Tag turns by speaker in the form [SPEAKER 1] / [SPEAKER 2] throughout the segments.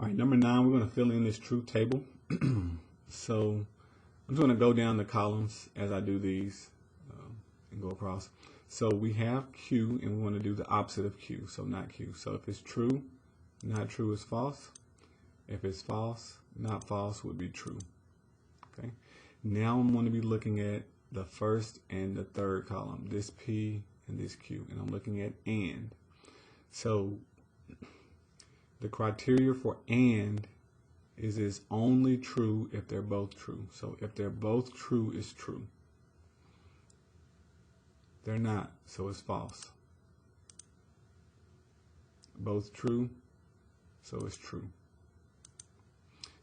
[SPEAKER 1] All right, number 9, we're going to fill in this truth table. So I'm just going to go down the columns as I do these and go across. So we have Q, and we want to do the opposite of Q, so not Q. So if it's true, not true is false. If it's false, not false would be true. Okay. Now I'm going to be looking at the first and the third column, this P and this Q, and I'm looking at and. So the criteria for and is it's only true if they're both true. So if they're both true, it's true. They're not, so it's false. Both true, so it's true.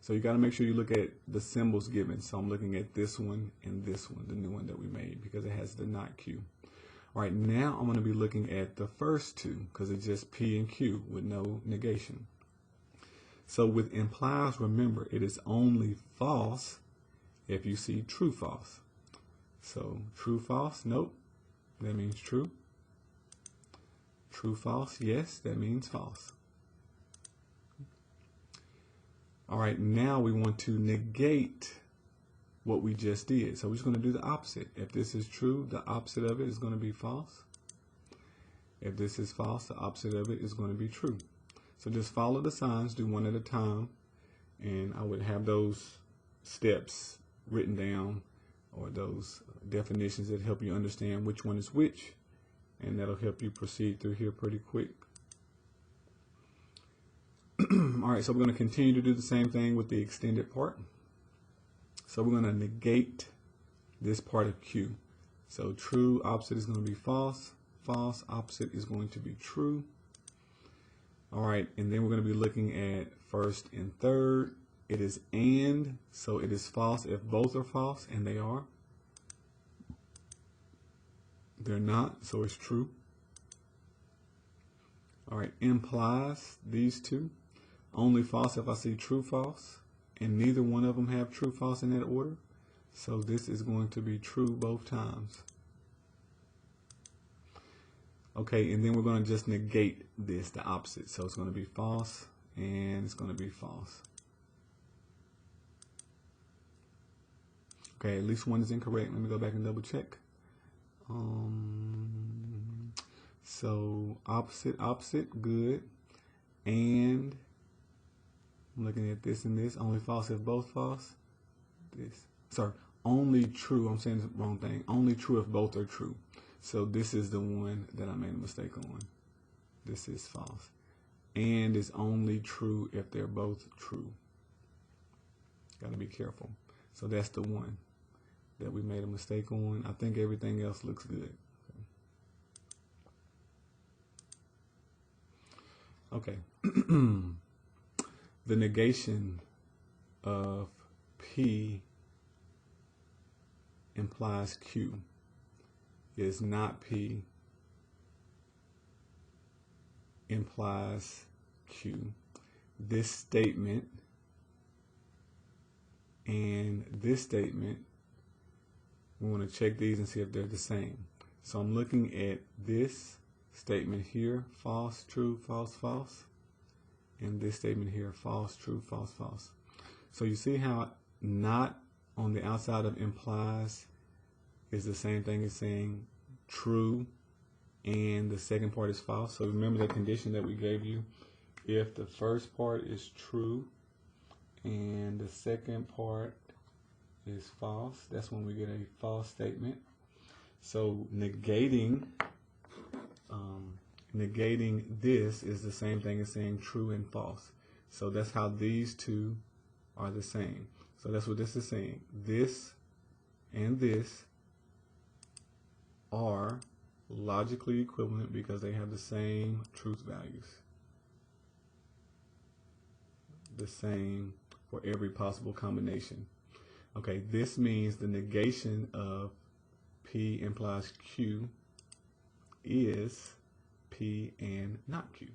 [SPEAKER 1] So you got to make sure you look at the symbols given. So I'm looking at this one and this one, the new one that we made, because it has the not Q. All right, now I'm going to be looking at the first two because it's just P and Q with no negation. So with implies, remember, it is only false if you see true, false. So true, false, nope, that means true. True, false, yes, that means false. All right, now we want to negate what we just did. So we're just going to do the opposite. If this is true, the opposite of it is going to be false. If this is false, the opposite of it is going to be true. So just follow the signs, do one at a time, and I would have those steps written down or those definitions that help you understand which one is which, and that'll help you proceed through here pretty quick. All right, so we're going to continue to do the same thing with the extended part. So we're going to negate this part of Q. So true, opposite is going to be false. False, opposite is going to be true. All right, and then we're going to be looking at first and third. It is and, so it is false if both are false, and they are. They're not, so it's true. All right, implies, these two. Only false if I see true, false, and neither one of them have true, false in that order. So this is going to be true both times. Okay, and then we're going to just negate this, the opposite. So it's going to be false, and it's going to be false. Okay, at least one is incorrect. Let me go back and double check. So opposite, opposite, good. And I'm looking at this and this. Only false if both false. This, sorry, only true. I'm saying the wrong thing. Only true if both are true. So this is the one that I made a mistake on. This is false. And is only true if they're both true. Got to be careful. So that's the one that we made a mistake on. I think everything else looks good. Okay. The negation of P implies Q is not P implies Q. This statement and this statement, we want to check these and see if they're the same. So I'm looking at this statement here, false, true, false, false. And this statement here, false, true, false, false. So you see how not on the outside of implies is the same thing as saying true and the second part is false. So remember the condition that we gave you. If the first part is true and the second part is false, that's when we get a false statement. So negating this is the same thing as saying true and false. So that's how these two are the same. So that's what this is saying. This and this are logically equivalent because they have the same truth values. The same for every possible combination. Okay, this means the negation of P implies Q is P and not Q.